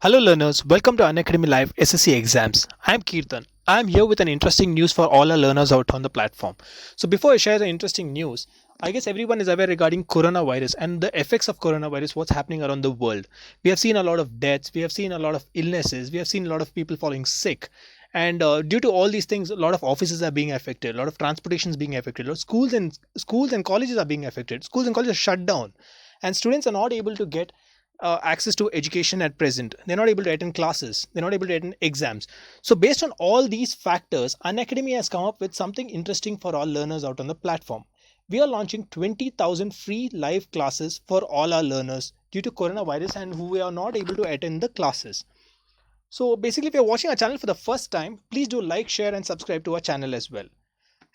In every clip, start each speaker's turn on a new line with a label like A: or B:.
A: Hello, learners. Welcome to Unacademy Live SSC exams. I'm Kirtan. I'm here with an interesting news for all our learners out on the platform. So, before I share the interesting news, I guess everyone is aware regarding coronavirus and the effects of coronavirus, what's happening around the world. We have seen a lot of deaths, we have seen a lot of illnesses, we have seen a lot of people falling sick. And due to all these things, a lot of offices are being affected, a lot of transportation is being affected, a lot of schools and colleges are being affected. Schools and colleges are shut down, and students are not able to get access to education at present. They're not able to attend classes, they're not able to attend exams. So based on all these factors, Unacademy has come up with something interesting for all learners out on the platform. We are launching 20,000 free live classes for all our learners due to coronavirus and who are not able to attend the classes. So basically, if you're watching our channel for the first time, please do like, share and subscribe to our channel as well.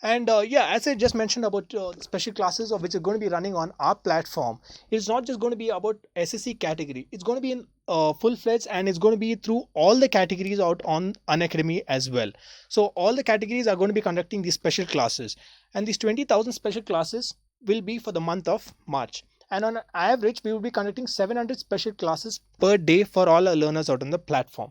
A: And yeah, as I just mentioned about special classes of which are going to be running on our platform, it's not just going to be about SSC category. It's going to be in full-fledged, and it's going to be through all the categories out on Unacademy as well. So all the categories are going to be conducting these special classes, and these 20,000 special classes will be for the month of March. And on average, we will be conducting 700 special classes per day for all our learners out on the platform.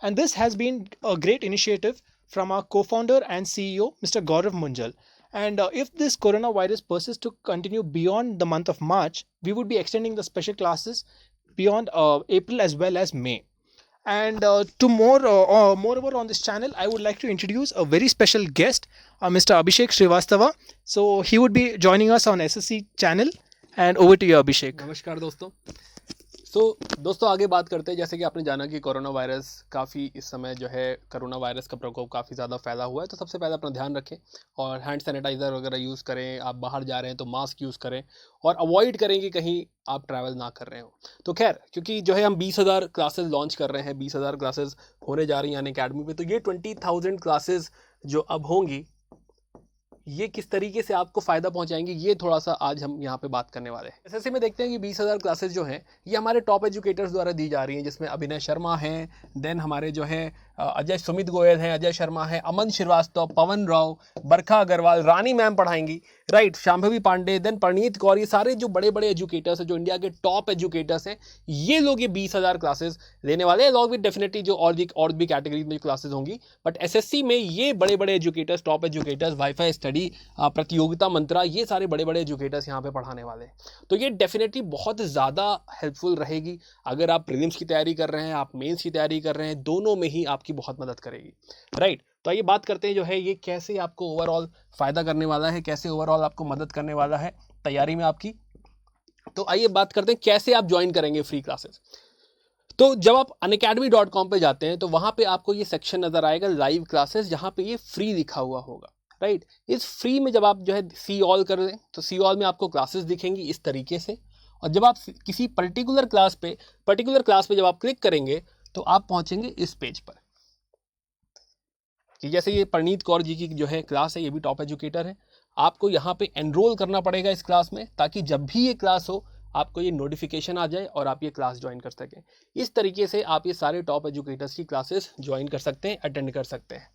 A: And this has been a great initiative from our co-founder and CEO, Mr. Gaurav Munjal. And if this coronavirus persists to continue beyond the month of March, we would be extending the special classes beyond April as well as May. And moreover on this channel, I would like to introduce a very special guest, Mr. Abhishek Srivastava. So he would be joining us on SSC channel. And over to you, Abhishek.
B: नमस्कार दोस्तों। दोस्तों आगे बात करते हैं। जैसे कि आपने जाना कि कोरोना वायरस काफ़ी इस समय जो है कोरोना वायरस का प्रकोप काफ़ी ज़्यादा फैला हुआ है, तो सबसे पहले अपना ध्यान रखें और हैंड सैनिटाइज़र वगैरह यूज़ करें। आप बाहर जा रहे हैं तो मास्क यूज़ करें और अवॉइड करें कि कहीं आप ट्रैवल ना कर रहे हो। तो खैर, क्योंकि जो है हम 20,000 क्लासेस लॉन्च कर रहे हैं, 20,000 क्लासेस होने जा रही हैं अनअकैडमी पे, तो ये 20,000 क्लासेस जो अब होंगी, ये किस तरीके से आपको फ़ायदा पहुंचाएंगे, ये थोड़ा सा आज हम यहाँ पे बात करने वाले हैं। एसएससी में देखते हैं कि 20,000 क्लासेस जो हैं ये हमारे टॉप एजुकेटर्स द्वारा दी जा रही हैं, जिसमें अभिनय शर्मा हैं, देन हमारे जो है अजय सुमित गोयल हैं, अजय शर्मा है, अमन श्रीवास्तव, पवन राव, बरखा अग्रवाल, रानी मैम पढ़ाएंगी, राइट, शांभवी पांडे, देन परनीत कौर। ये सारे जो बड़े बड़े एजुकेटर्स हैं, जो इंडिया के टॉप एजुकेटर्स हैं, ये लोग ये 20,000 क्लासेस लेने वाले हैं, अलॉन्ग विद डेफिनेटली जो और भी कैटेगरी में क्लासेस होंगी। बट एसएससी में ये बड़े बड़े educators, top educators, wifi study, प्रतियोगिता मंत्रा, ये सारे बड़े बड़े एजुकेटर्स यहाँ पे पढ़ाने वाले हैं। तो ये डेफिनेटली बहुत ज़्यादा हेल्पफुल रहेगी अगर आप प्रीलिम्स की तैयारी कर रहे हैं, आप मेंस की तैयारी कर रहे हैं, दोनों में ही आपकी बहुत मदद करेगी, राइट। तो आइए बात करते हैं जो है ये कैसे आपको ओवरऑल फ़ायदा करने वाला है, कैसे ओवरऑल आपको मदद करने वाला है तैयारी में आपकी। तो आइए बात करते हैं कैसे आप ज्वाइन करेंगे फ्री क्लासेस। तो जब आप unacademy.com पे जाते हैं तो वहाँ पे आपको ये सेक्शन नज़र आएगा लाइव क्लासेस, जहाँ पे ये फ्री लिखा हुआ होगा, राइट। इस फ्री में जब आप जो है सी ऑल कर दें तो सी ऑल में आपको क्लासेस दिखेंगी इस तरीके से। और जब आप किसी पर्टिकुलर क्लास पे जब आप क्लिक करेंगे तो आप पहुंचेंगे इस पेज पर कि जैसे ये परनीत कौर जी की जो है क्लास है, ये भी टॉप एजुकेटर है। आपको यहाँ पे एनरोल करना पड़ेगा इस क्लास में, ताकि जब भी ये क्लास हो आपको ये नोटिफिकेशन आ जाए और आप ये क्लास ज्वाइन कर सकें। इस तरीके से आप ये सारे टॉप एजुकेटर्स की क्लासेस ज्वाइन कर सकते हैं, अटेंड कर सकते हैं।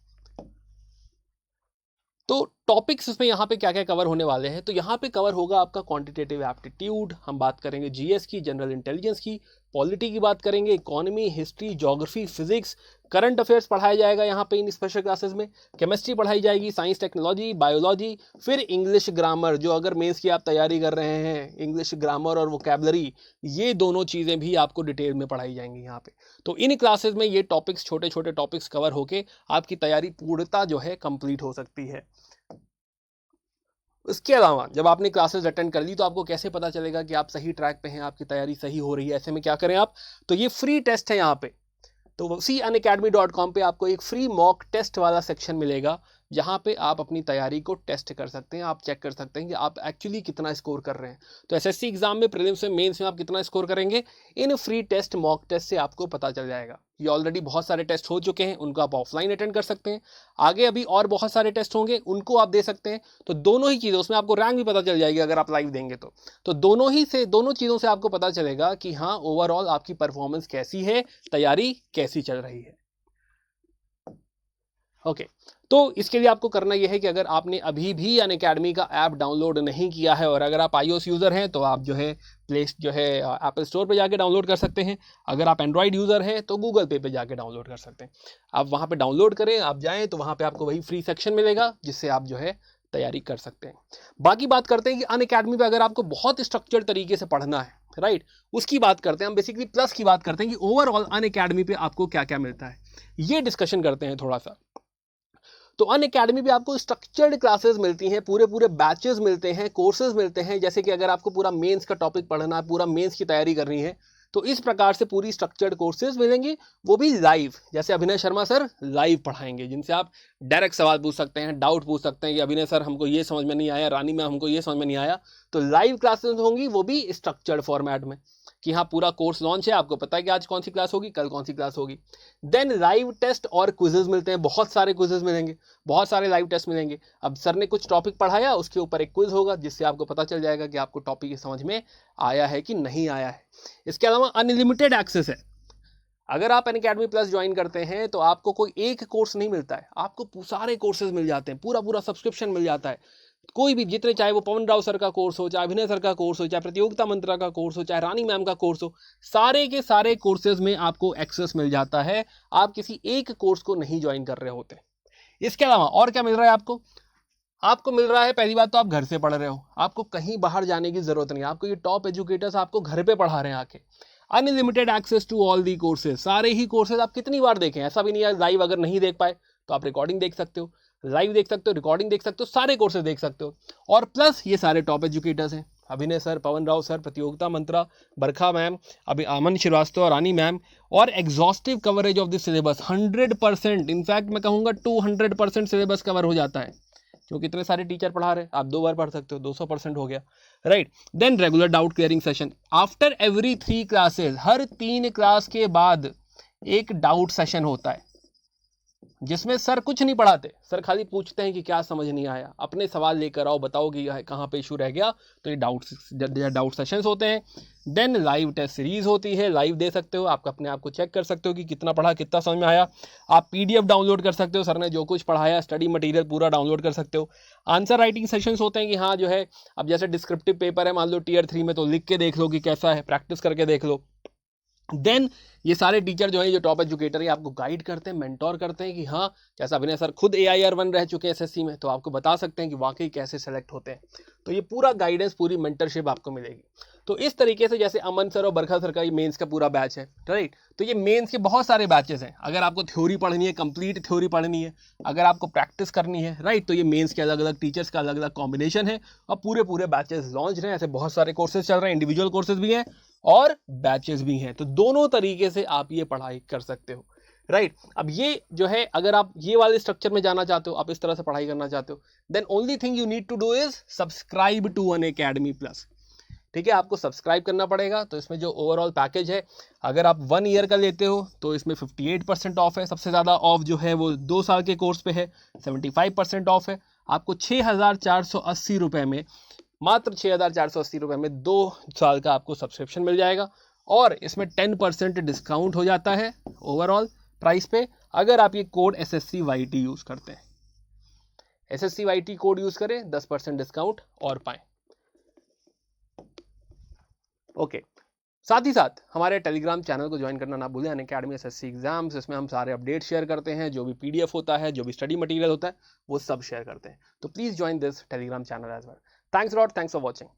B: तो टॉपिक्स इसमें यहाँ पे क्या क्या कवर होने वाले हैं, तो यहाँ पे कवर होगा आपका क्वांटिटेटिव एप्टीट्यूड, हम बात करेंगे जीएस की, जनरल इंटेलिजेंस की, पॉलिटी की बात करेंगे, economy, history, geography, physics, current affairs पढ़ाया जाएगा यहाँ पे इन स्पेशल क्लासेस में, केमिस्ट्री पढ़ाई जाएगी, साइंस टेक्नोलॉजी, बायोलॉजी, फिर इंग्लिश ग्रामर, जो अगर मेंस की आप तैयारी कर रहे हैं, इंग्लिश ग्रामर और वोकैबलरी, ये दोनों चीज़ें भी आपको डिटेल में पढ़ाई जाएंगी यहाँ पे। तो इन क्लासेस में ये टॉपिक्स, छोटे छोटे टॉपिक्स कवर होके आपकी तैयारी पूर्णता जो है कंप्लीट हो सकती है। इसके अलावा जब आपने क्लासेस अटेंड कर ली तो आपको कैसे पता चलेगा कि आप सही ट्रैक पे हैं, आपकी तैयारी सही हो रही है। ऐसे में क्या करें आप, तो ये फ्री टेस्ट है यहाँ पे, तो unacademy.com पे आपको एक फ्री मॉक टेस्ट वाला सेक्शन मिलेगा, जहाँ पे आप अपनी तैयारी को टेस्ट कर सकते हैं, आप चेक कर सकते हैं कि आप एक्चुअली कितना स्कोर कर रहे हैं। तो एसएससी एग्जाम में, प्रीलिम्स में, मेंस में आप कितना स्कोर करेंगे, in free test, mock test से आपको पता चल जाएगा। ये ऑलरेडी बहुत सारे टेस्ट हो चुके हैं, उनको आप ऑफलाइन अटेंड कर सकते हैं, आगे अभी और बहुत सारे टेस्ट होंगे, उनको आप दे सकते हैं। तो दोनों ही चीज़ें, उसमें आपको रैंक भी पता चल जाएगी अगर आप लाइव देंगे तो दोनों चीज़ों से आपको पता चलेगा कि हाँ ओवरऑल आपकी परफॉर्मेंस कैसी है, तैयारी कैसी चल रही है। ओके, तो इसके लिए आपको करना यह है कि अगर आपने अभी भी अनअकैडमी का ऐप डाउनलोड नहीं किया है और अगर आप iOS यूज़र हैं तो आप जो है प्ले जो है एप्पल स्टोर पे जाके डाउनलोड कर सकते हैं। अगर आप एंड्रॉयड यूज़र हैं तो गूगल पे जाके डाउनलोड कर सकते हैं। आप वहाँ पे डाउनलोड करें, आप जाएँ तो वहाँ पे आपको वही फ्री सेक्शन मिलेगा जिससे आप जो है तैयारी कर सकते हैं। बाकी बात करते हैं कि अनअकैडमी पे अगर आपको बहुत स्ट्रक्चर्ड तरीके से पढ़ना है, राइट, उसकी बात करते हैं हम। बेसिकली प्लस की बात करते हैं कि ओवरऑल अनअकैडमी पे आपको क्या क्या मिलता है, ये डिस्कशन करते हैं थोड़ा सा। तो अनअकैडमी पे आपको स्ट्रक्चर्ड क्लासेस मिलती हैं, पूरे पूरे बैचेस मिलते हैं, कोर्सेज मिलते हैं। जैसे कि अगर आपको पूरा मेंस का टॉपिक पढ़ना है, पूरा मेंस की तैयारी करनी है, तो इस प्रकार से पूरी स्ट्रक्चर्ड कोर्सेज मिलेंगी, वो भी लाइव। जैसे अभिनय शर्मा सर लाइव पढ़ाएंगे, जिनसे आप डायरेक्ट सवाल पूछ सकते हैं, डाउट पूछ सकते हैं कि अभिनय सर हमको ये समझ में नहीं आया, रानी मैम हमको ये समझ में नहीं आया। तो लाइव क्लासेस होंगी, वो भी स्ट्रक्चर्ड फॉर्मेट में, कि हाँ पूरा कोर्स लॉन्च है, आपको पता है कि आज कौन सी क्लास होगी, कल कौन सी क्लास होगी। देन लाइव टेस्ट और क्विजेज मिलते हैं, बहुत सारे क्विजेज मिलेंगे, बहुत सारे लाइव टेस्ट मिलेंगे। अब सर ने कुछ टॉपिक पढ़ाया, उसके ऊपर एक क्विज होगा, जिससे आपको पता चल जाएगा कि आपको टॉपिक समझ में आया है कि नहीं आया है। इसके अलावा अनलिमिटेड एक्सेस है। अगर आप अनअकैडमी प्लस ज्वाइन करते हैं तो आपको कोई एक कोर्स नहीं मिलता है, आपको सारे कोर्सेज मिल जाते हैं, पूरा पूरा सब्सक्रिप्शन मिल जाता है। कोई भी, जितने, चाहे वो पवन राव सर का कोर्स हो, चाहे अभिनय सर का कोर्स हो, चाहे प्रतियोगिता मंत्रा का कोर्स हो, चाहे रानी मैम का कोर्स हो, सारे के सारे कोर्सेज में आपको एक्सेस मिल जाता है। आप किसी एक कोर्स को नहीं ज्वाइन कर रहे होते। इसके अलावा और क्या मिल रहा है आपको? आपको मिल रहा है, पहली बात तो आप घर से पढ़ रहे हो, आपको कहीं बाहर जाने की जरूरत नहीं है। आपको ये टॉप एजुकेटर्स आपको घर पे पढ़ा रहे हैं आके। Unlimited access to all the courses, सारे ही कोर्सेज आप कितनी बार देखें, ऐसा भी नहीं है। लाइव अगर नहीं देख पाए तो आप रिकॉर्डिंग देख सकते हो, लाइव देख सकते हो, रिकॉर्डिंग देख सकते हो, सारे कोर्सेज देख सकते हो। और प्लस ये सारे टॉप एजुकेटर्स हैं, अभिनय सर, पवन राव सर, प्रतियोगिता मंत्रा, बरखा मैम, अभी अमन श्रीवास्तव, रानी मैम, और exhaustive coverage of this syllabus 100%, in fact मैं कहूँगा 200% सिलेबस कवर हो जाता है, क्योंकि इतने सारे टीचर पढ़ा रहे हैं। आप 2 बार पढ़ सकते हो, 200% हो गया, right. Then regular doubt clearing session after every 3 classes, हर 3 क्लास के बाद एक डाउट सेशन होता है, जिसमें सर कुछ नहीं पढ़ाते, सर खाली पूछते हैं कि क्या समझ नहीं आया, अपने सवाल लेकर आओ, बताओ कि कहाँ पे इशू रह गया। तो ये डाउट सेशंस होते हैं। देन लाइव टेस्ट सीरीज होती है, लाइव दे सकते हो, आप अपने आप को चेक कर सकते हो कि कितना पढ़ा, कितना समझ में आया। आप पीडीएफ डाउनलोड कर सकते हो, सर ने जो कुछ पढ़ाया, स्टडी मटेरियल पूरा डाउनलोड कर सकते हो। आंसर राइटिंग सेशंस होते हैं कि हाँ जो है, अब जैसे डिस्क्रिप्टिव पेपर है मान लो टियर 3 में, तो लिख के देख लो कि कैसा है, प्रैक्टिस करके देख लो। देन ये सारे टीचर जो है, जो टॉप एजुकेटर है, आपको गाइड करते हैं, मेंटोर करते हैं कि हाँ, जैसा अभिनय सर खुद AIR1 रह चुके हैं एसएससी में, तो आपको बता सकते हैं कि वाकई कैसे सेलेक्ट होते हैं। तो ये पूरा गाइडेंस, पूरी मेंटरशिप आपको मिलेगी। तो इस तरीके से, जैसे अमन सर और बरखा सर का ये मेंस का पूरा बैच है, राइट। तो ये मेंस के बहुत सारे बैचेस हैं। अगर आपको थ्योरी पढ़नी है, कंप्लीट थ्योरी पढ़नी है, अगर आपको प्रैक्टिस करनी है, राइट, तो ये मेंस के अलग अलग टीचर्स का अलग अलग कॉम्बिनेशन है, और पूरे पूरे बैचेस लॉन्च हैं। ऐसे बहुत सारे कोर्सेज चल रहे हैं, इंडिविजुअल कोर्सेज भी हैं और बैचेस भी हैं। तो दोनों तरीके से आप ये पढ़ाई कर सकते हो, राइट। अब ये जो है, अगर आप ये वाले स्ट्रक्चर में जाना चाहते हो, आप इस तरह से पढ़ाई करना चाहते हो, then only thing you need to do is subscribe to Unacademy plus. ठीक है, आपको सब्सक्राइब करना पड़ेगा। तो इसमें जो ओवरऑल पैकेज है, अगर आप 1 ईयर का लेते हो तो इसमें 58% ऑफ है। सबसे ज़्यादा ऑफ जो है वो 2 साल के कोर्स पे है, 75% ऑफ है। आपको 6,480 रुपये में, मात्र 6,480 रुपये में 2 साल का आपको सब्सक्रिप्शन मिल जाएगा। और इसमें 10% डिस्काउंट हो जाता है ओवरऑल प्राइस पे, अगर आप ये कोड SSCYT यूज़ करते हैं। SSCYT कोड यूज़ करें, 10% डिस्काउंट और पाएँ। ओके, साथ ही साथ हमारे टेलीग्राम चैनल को ज्वाइन करना ना भूलें, अनअकैडमी SSC एग्जाम्स। इसमें हम सारे अपडेट शेयर करते हैं, जो भी PDF होता है, जो भी स्टडी मटेरियल होता है, वो सब शेयर करते हैं। तो please join this Telegram channel as well. Thanks lot, thanks for watching.